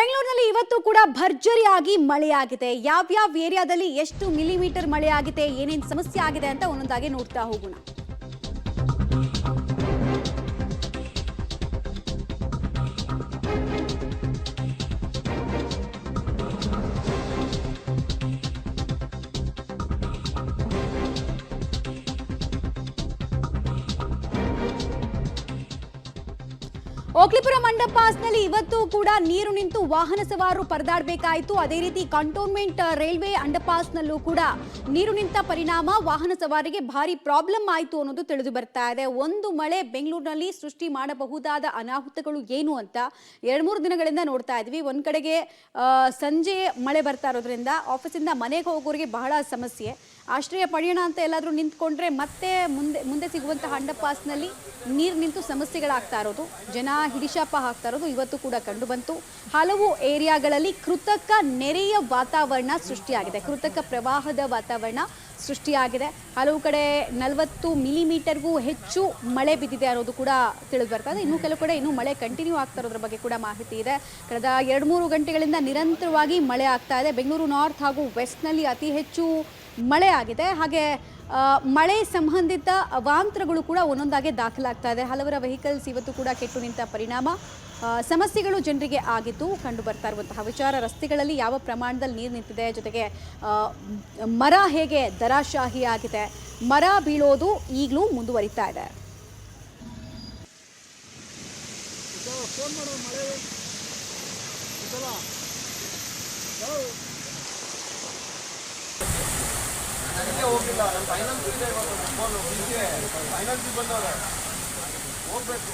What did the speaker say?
ಬೆಂಗಳೂರಿನಲ್ಲಿ ಇವತ್ತು ಕೂಡ ಭರ್ಜರಿಯಾಗಿ ಮಳೆಯಾಗಿದೆ. ಯಾವ್ಯಾವ ಏರಿಯಾದಲ್ಲಿ ಎಷ್ಟು ಮಿಲಿಮೀಟರ್ ಮಳೆಯಾಗಿದೆ, ಏನೇನು ಸಮಸ್ಯೆ ಆಗಿದೆ ಅಂತ ಒಂದೊಂದಾಗಿ ನೋಡ್ತಾ ಹೋಗೋಣ. ಓಕ್ಲಿಪುರಂ ಅಂಡರ್ಪಾಸ್ನಲ್ಲಿ ಇವತ್ತು ಕೂಡ ನೀರು ನಿಂತು ವಾಹನ ಸವಾರರು ಪರದಾಡಬೇಕಾಯಿತು. ಅದೇ ರೀತಿ ಕಂಟೋನ್ಮೆಂಟ್ ರೈಲ್ವೆ ಅಂಡರ್ಪಾಸ್ನಲ್ಲೂ ಕೂಡ ನೀರು ನಿಂತ ಪರಿಣಾಮ ವಾಹನ ಸವಾರಿಗೆ ಭಾರಿ ಪ್ರಾಬ್ಲಮ್ ಆಯಿತು ಅನ್ನೋದು ತಿಳಿದು ಬರ್ತಾ ಇದೆ. ಒಂದು ಮಳೆ ಬೆಂಗಳೂರಿನಲ್ಲಿ ಸೃಷ್ಟಿ ಮಾಡಬಹುದಾದ ಅನಾಹುತಗಳು ಏನು ಅಂತ 2-3 ದಿನಗಳಿಂದ ನೋಡ್ತಾ ಇದ್ವಿ. ಒಂದ್ ಕಡೆಗೆ ಸಂಜೆ ಮಳೆ ಬರ್ತಾ ಇರೋದ್ರಿಂದ ಆಫೀಸಿಂದ ಮನೆಗೆ ಹೋಗೋರಿಗೆ ಬಹಳ ಸಮಸ್ಯೆ. ಆಶ್ರಯ ಪಡೆಯೋಣ ಅಂತ ಎಲ್ಲಾದರೂ ನಿಂತ್ಕೊಂಡ್ರೆ ಮತ್ತೆ ಮುಂದೆ ಸಿಗುವಂತಹ ಅಂಡರ್ಪಾಸ್ನಲ್ಲಿ ನೀರು ನಿಂತು ಸಮಸ್ಯೆಗಳಾಗ್ತಾ ಇರೋದು, ಜನ ಹಿಡಿಶಾಪ ಹಾಕ್ತಾ ಇರೋದು ಇವತ್ತು ಕೂಡ ಕಂಡು ಬಂತು. ಹಲವು ಏರಿಯಾಗಳಲ್ಲಿ ಕೃತಕ ನೆರೆಯ ವಾತಾವರಣ ಸೃಷ್ಟಿಯಾಗಿದೆ, ಕೃತಕ ಪ್ರವಾಹದ ವಾತಾವರಣ ಸೃಷ್ಟಿಯಾಗಿದೆ. ಹಲವು ಕಡೆ 40 ಮಿಲಿಮೀಟರ್ಗೂ ಹೆಚ್ಚು ಮಳೆ ಬಿದ್ದಿದೆ ಅನ್ನೋದು ಕೂಡ ತಿಳಿದು ಬರ್ತಾ ಇದೆ. ಇನ್ನೂ ಕೆಲವು ಕಡೆ ಇನ್ನೂ ಮಳೆ ಕಂಟಿನ್ಯೂ ಆಗ್ತಾ ಇರೋದ್ರ ಬಗ್ಗೆ ಕೂಡ ಮಾಹಿತಿ ಇದೆ. ಕಳೆದ 2-3 ಗಂಟೆಗಳಿಂದ ನಿರಂತರವಾಗಿ ಮಳೆ ಆಗ್ತಾ ಇದೆ. ಬೆಂಗಳೂರು ನಾರ್ತ್ ಹಾಗೂ ವೆಸ್ಟ್ನಲ್ಲಿ ಅತಿ ಹೆಚ್ಚು ಮಳೆ ಆಗಿದೆ. ಹಾಗೆ ಮಳೆ ಸಂಬಂಧಿತ ಅವಾಂತರಗಳು ಕೂಡ ಒಂದೊಂದಾಗಿ ದಾಖಲಾಗ್ತಾ ಇದೆ. ಹಲವರ ವೆಹಿಕಲ್ಸ್ ಇವತ್ತು ಕೂಡ ಕೆಟ್ಟು ನಿಂತ ಪರಿಣಾಮ ಸಮಸ್ಯೆಗಳು ಜನರಿಗೆ ಆಗಿದ್ದು ಕಂಡು ಬರ್ತಾ ಇರುವಂತಹ ವಿಚಾರ. ರಸ್ತೆಗಳಲ್ಲಿ ಯಾವ ಪ್ರಮಾಣದಲ್ಲಿ ನೀರು ನಿಂತಿದೆ, ಜೊತೆಗೆ ಮರ ಹೇಗೆ ದರಾಶಾಹಿ ಆಗಿದೆ, ಮರ ಬೀಳೋದು ಈಗಲೂ ಮುಂದುವರಿತಾ ಇದೆ. ಹೋಗಿಲ್ಲ ಫೈನಾನ್ಸ್ ಇದೆ, ಫೈನಾನ್ಸ್ ಬಂದವ್ರೆ ಹೋಗ್ಬೇಕು.